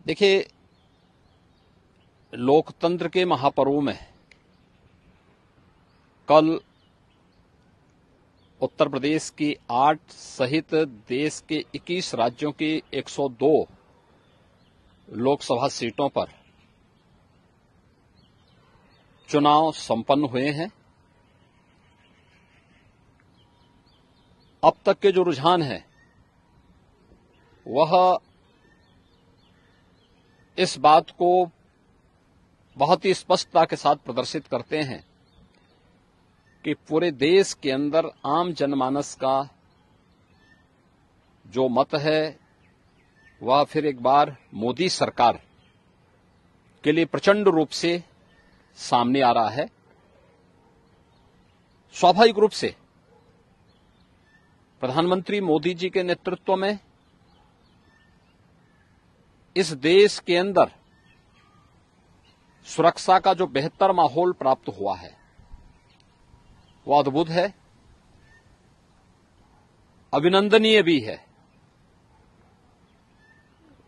देखिए, लोकतंत्र के महापर्व में कल उत्तर प्रदेश की 8 सहित देश के 21 राज्यों की 102 लोकसभा सीटों पर चुनाव संपन्न हुए हैं। अब तक के जो रुझान है वह इस बात को बहुत ही स्पष्टता के साथ प्रदर्शित करते हैं कि पूरे देश के अंदर आम जनमानस का जो मत है वह फिर एक बार मोदी सरकार के लिए प्रचंड रूप से सामने आ रहा है। स्वाभाविक रूप से प्रधानमंत्री मोदी जी के नेतृत्व में इस देश के अंदर सुरक्षा का जो बेहतर माहौल प्राप्त हुआ है वह अद्भुत है, अभिनंदनीय भी है।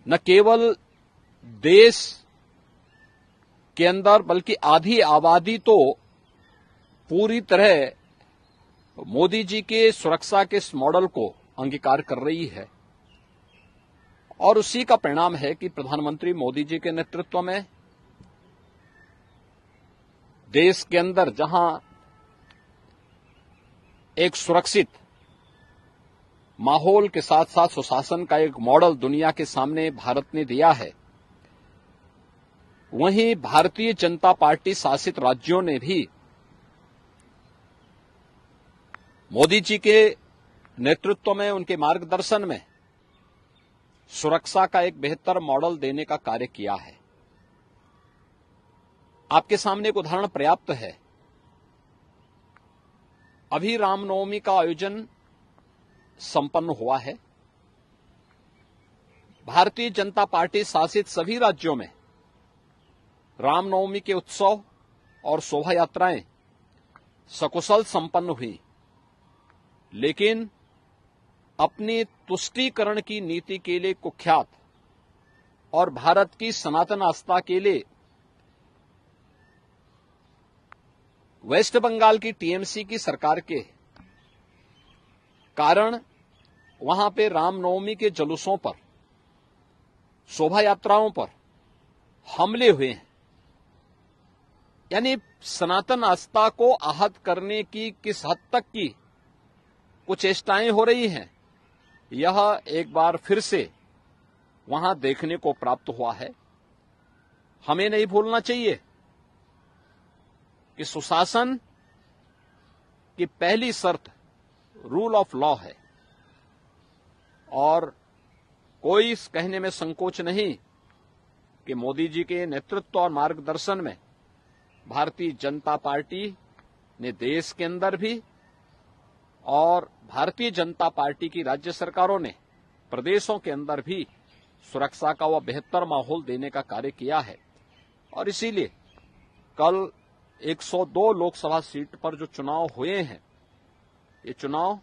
न केवल देश के अंदर बल्कि आधी आबादी तो पूरी तरह मोदी जी के सुरक्षा के इस मॉडल को अंगीकार कर रही है और उसी का परिणाम है कि प्रधानमंत्री मोदी जी के नेतृत्व में देश के अंदर जहां एक सुरक्षित माहौल के साथ साथ सुशासन का एक मॉडल दुनिया के सामने भारत ने दिया है, वहीं भारतीय जनता पार्टी शासित राज्यों ने भी मोदी जी के नेतृत्व में, उनके मार्गदर्शन में सुरक्षा का एक बेहतर मॉडल देने का कार्य किया है। आपके सामने एक उदाहरण पर्याप्त है। अभी रामनवमी का आयोजन संपन्न हुआ है। भारतीय जनता पार्टी शासित सभी राज्यों में रामनवमी के उत्सव और शोभा यात्राएं सकुशल संपन्न हुई, लेकिन अपनी तुष्टीकरण की नीति के लिए कुख्यात और भारत की सनातन आस्था के लिए वेस्ट बंगाल की टीएमसी की सरकार के कारण वहां पे रामनवमी के जुलूसों पर, शोभा यात्राओं पर हमले हुए हैं। यानी सनातन आस्था को आहत करने की किस हद तक की कुछ चेष्टाएं हो रही हैं, यह एक बार फिर से वहां देखने को प्राप्त हुआ है। हमें नहीं भूलना चाहिए कि सुशासन की पहली शर्त रूल ऑफ लॉ है और कोई इस कहने में संकोच नहीं कि मोदी जी के नेतृत्व और मार्गदर्शन में भारतीय जनता पार्टी ने देश के अंदर भी और भारतीय जनता पार्टी की राज्य सरकारों ने प्रदेशों के अंदर भी सुरक्षा का वह बेहतर माहौल देने का कार्य किया है। और इसीलिए कल 102 लोकसभा सीट पर जो चुनाव हुए हैं, ये चुनाव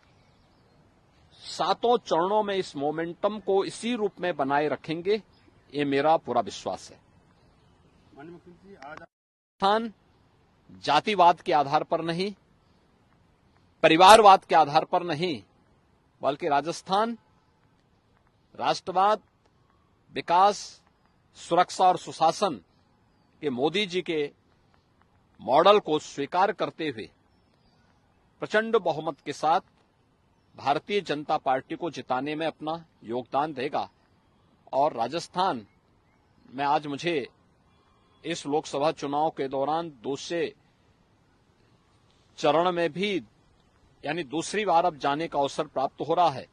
7 चरणों में इस मोमेंटम को इसी रूप में बनाए रखेंगे, ये मेरा पूरा विश्वास है। राजस्थान जातिवाद के आधार पर नहीं, परिवारवाद के आधार पर नहीं, बल्कि राजस्थान राष्ट्रवाद, विकास, सुरक्षा और सुशासन के मोदी जी के मॉडल को स्वीकार करते हुए प्रचंड बहुमत के साथ भारतीय जनता पार्टी को जिताने में अपना योगदान देगा। और राजस्थान में आज मुझे इस लोकसभा चुनाव के दौरान दूसरे चरण में भी यानी दूसरी बार अब जाने का अवसर प्राप्त हो रहा है।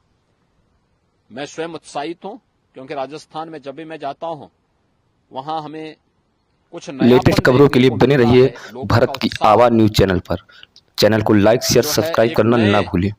मैं स्वयं उत्साहित हूं क्योंकि राजस्थान में जब भी मैं जाता हूं वहां हमें कुछ लेटेस्ट खबरों के लिए बने रहिए भारत की आवाज न्यूज चैनल पर। चैनल को लाइक, शेयर, सब्सक्राइब करना ना भूलिए।